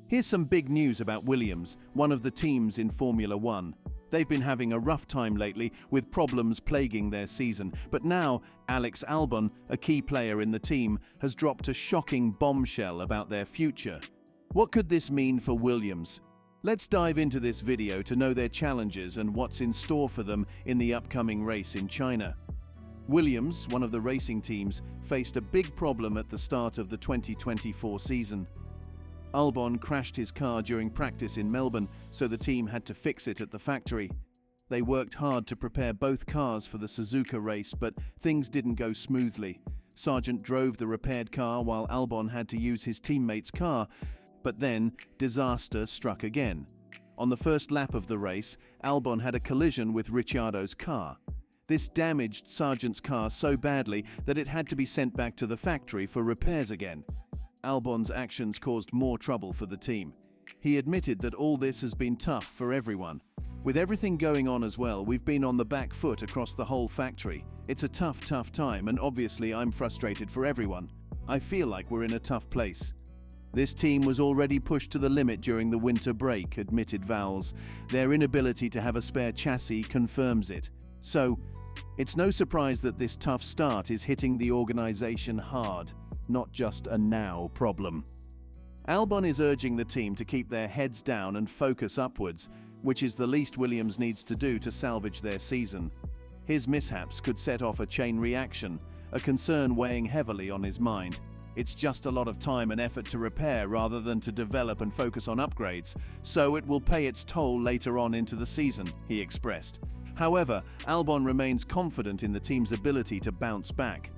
Here's some big news about Williams, one of the teams in Formula One. They've been having a rough time lately with problems plaguing their season, but now Alex Albon, a key player in the team, has dropped a shocking bombshell about their future. What could this mean for Williams? Let's dive into this video to know their challenges and what's in store for them in the upcoming race in China. Williams, one of the racing teams, faced a big problem at the start of the 2024 season. Albon crashed his car during practice in Melbourne, so the team had to fix it at the factory. They worked hard to prepare both cars for the Suzuka race, but things didn't go smoothly. Sargeant drove the repaired car while Albon had to use his teammate's car, but then disaster struck again. On the first lap of the race, Albon had a collision with Ricciardo's car. This damaged Sargeant's car so badly that it had to be sent back to the factory for repairs again. Albon's actions caused more trouble for the team. He admitted that all this has been tough for everyone. With everything going on as well, we've been on the back foot across the whole factory. It's a tough time, and obviously I'm frustrated for everyone. I feel like we're in a tough place. This team was already pushed to the limit during the winter break, admitted Vowles. Their inability to have a spare chassis confirms it. So, it's no surprise that this tough start is hitting the organization hard. Not just a now problem. Albon is urging the team to keep their heads down and focus upwards, which is the least Williams needs to do to salvage their season. His mishaps could set off a chain reaction, a concern weighing heavily on his mind. It's just a lot of time and effort to repair rather than to develop and focus on upgrades, so it will pay its toll later on into the season, he expressed. However, Albon remains confident in the team's ability to bounce back.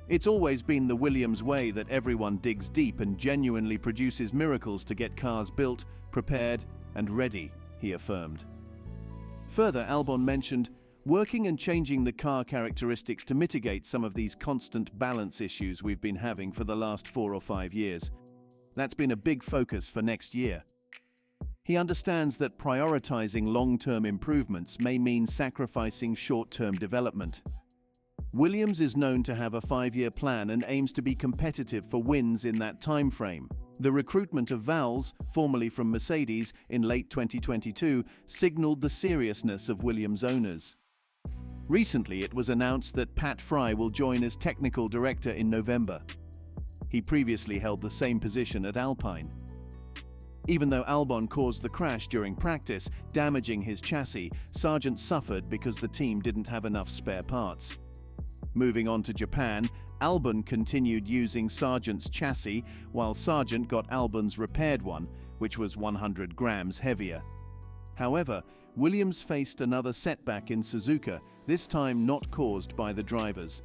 It's always been the Williams way that everyone digs deep and genuinely produces miracles to get cars built, prepared, and ready, he affirmed. Further, Albon mentioned, working and changing the car characteristics to mitigate some of these constant balance issues we've been having for the last 4 or 5 years. That's been a big focus for next year. He understands that prioritizing long-term improvements may mean sacrificing short-term development. Williams is known to have a 5-year plan and aims to be competitive for wins in that time frame. The recruitment of Vowles, formerly from Mercedes, in late 2022 signaled the seriousness of Williams' owners. Recently, it was announced that Pat Fry will join as technical director in November. He previously held the same position at Alpine. Even though Albon caused the crash during practice, damaging his chassis, Sargeant suffered because the team didn't have enough spare parts. Moving on to Japan, Albon continued using Sargeant's chassis, while Sargeant got Albon's repaired one, which was 100 grams heavier. However, Williams faced another setback in Suzuka, this time not caused by the drivers.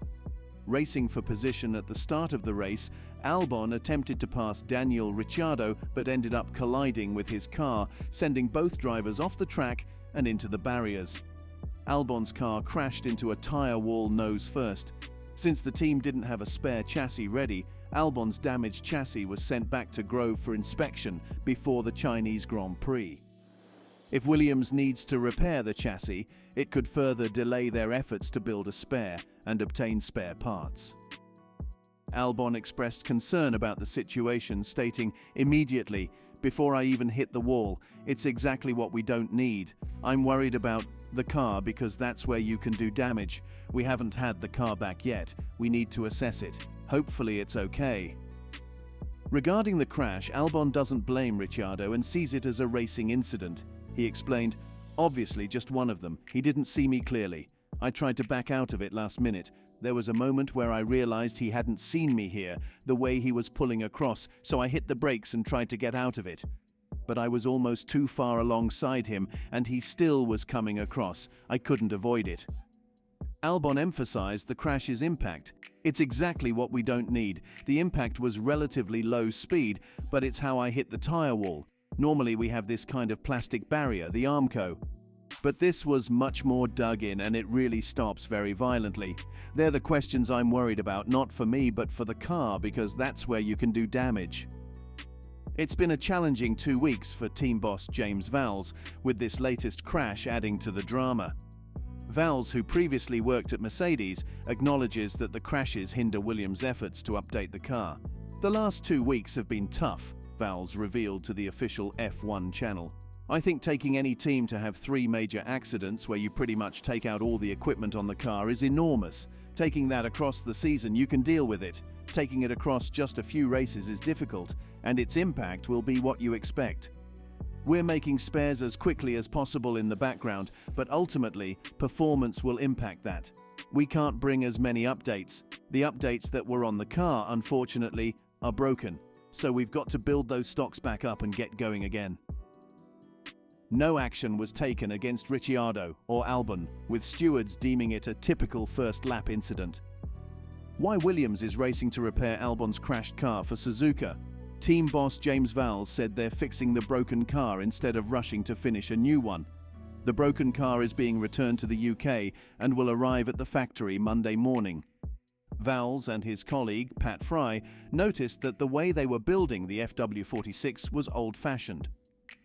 Racing for position at the start of the race, Albon attempted to pass Daniel Ricciardo but ended up colliding with his car, sending both drivers off the track and into the barriers. Albon's car crashed into a tyre wall nose first. Since the team didn't have a spare chassis ready, Albon's damaged chassis was sent back to Grove for inspection before the Chinese Grand Prix. If Williams needs to repair the chassis, it could further delay their efforts to build a spare and obtain spare parts. Albon expressed concern about the situation, stating, "Immediately, before I even hit the wall, it's exactly what we don't need. I'm worried about the car because that's where you can do damage. We haven't had the car back yet. We need to assess it. Hopefully it's okay." Regarding the crash, Albon doesn't blame Ricciardo and sees it as a racing incident. He explained, "Obviously just one of them. He didn't see me clearly. I tried to back out of it last minute. There was a moment where I realized he hadn't seen me here, the way he was pulling across, so I hit the brakes and tried to get out of it. But I was almost too far alongside him, and he still was coming across. I couldn't avoid it." Albon emphasized the crash's impact. "It's exactly what we don't need. The impact was relatively low speed, but it's how I hit the tire wall. Normally we have this kind of plastic barrier, the Armco. But this was much more dug in and it really stops very violently. They're the questions I'm worried about, not for me but for the car, because that's where you can do damage." It's been a challenging 2 weeks for team boss James Vowles, with this latest crash adding to the drama. Vowles, who previously worked at Mercedes, acknowledges that the crashes hinder Williams' efforts to update the car. "The last 2 weeks have been tough. Vowles revealed to the official F1 channel. I think taking any team to have 3 major accidents where you pretty much take out all the equipment on the car is enormous. Taking that across the season, you can deal with it. Taking it across just a few races is difficult, and its impact will be what you expect. We're making spares as quickly as possible in the background, but ultimately, performance will impact that. We can't bring as many updates. The updates that were on the car, unfortunately, are broken. So we've got to build those stocks back up and get going again. No action was taken against Ricciardo or Albon, with stewards deeming it a typical first lap incident. Why Williams is racing to repair Albon's crashed car for Suzuka? Team boss James Vowles said they're fixing the broken car instead of rushing to finish a new one. The broken car is being returned to the UK and will arrive at the factory Monday morning. Vowles and his colleague, Pat Fry, noticed that the way they were building the FW46 was old-fashioned.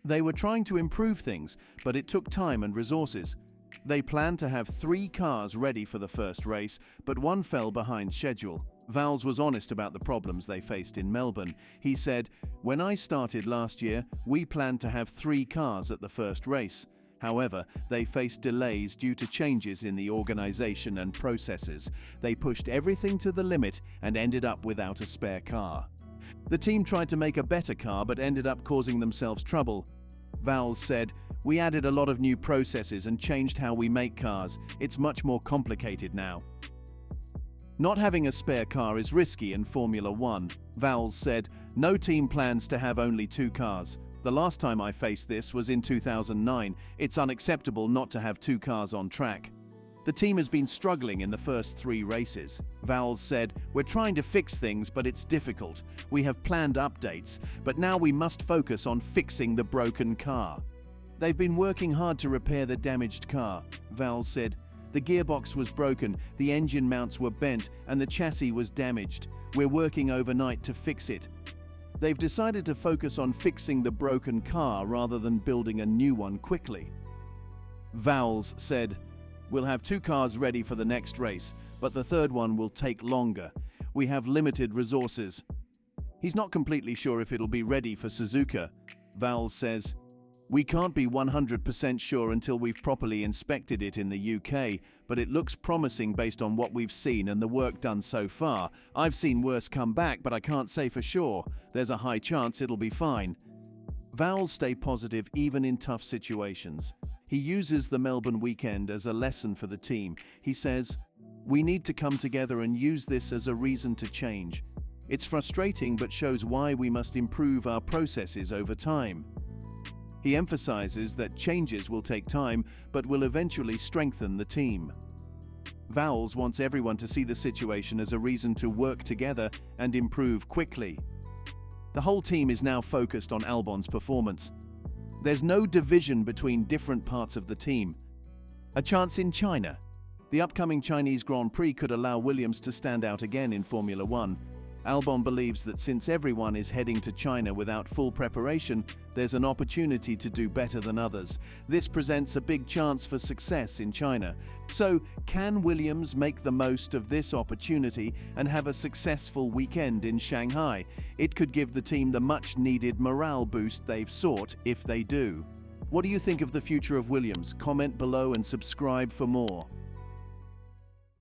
They were trying to improve things, but it took time and resources. They planned to have 3 cars ready for the first race, but one fell behind schedule. Vowles was honest about the problems they faced in Melbourne. He said, "When I started last year, we planned to have 3 cars at the first race. However, they faced delays due to changes in the organization and processes. They pushed everything to the limit and ended up without a spare car. The team tried to make a better car but ended up causing themselves trouble." Vowles said, "We added a lot of new processes and changed how we make cars. It's much more complicated now." Not having a spare car is risky in Formula One. Vowles said, "No team plans to have only 2 cars. The last time I faced this was in 2009. It's unacceptable not to have 2 cars on track." The team has been struggling in the first 3 races. Vowles said, "We're trying to fix things, but it's difficult. We have planned updates, but now we must focus on fixing the broken car." "They've been working hard to repair the damaged car," Vowles said. "The gearbox was broken, the engine mounts were bent, and the chassis was damaged. We're working overnight to fix it." They've decided to focus on fixing the broken car rather than building a new one quickly. Vowles said, "We'll have 2 cars ready for the next race, but the third one will take longer. We have limited resources." He's not completely sure if it'll be ready for Suzuka. Vowles says, "We can't be 100% sure until we've properly inspected it in the UK, but it looks promising based on what we've seen and the work done so far. I've seen worse come back, but I can't say for sure. There's a high chance it'll be fine." Vowles stay positive even in tough situations. He uses the Melbourne weekend as a lesson for the team. He says, "We need to come together and use this as a reason to change. It's frustrating but shows why we must improve our processes over time." He emphasizes that changes will take time but will eventually strengthen the team. Vowles wants everyone to see the situation as a reason to work together and improve quickly. The whole team is now focused on Albon's performance. There's no division between different parts of the team. A chance in China. The upcoming Chinese Grand Prix could allow Williams to stand out again in Formula One. Albon believes that since everyone is heading to China without full preparation, there's an opportunity to do better than others. This presents a big chance for success in China. So, can Williams make the most of this opportunity and have a successful weekend in Shanghai? It could give the team the much-needed morale boost they've sought if they do. What do you think of the future of Williams? Comment below and subscribe for more.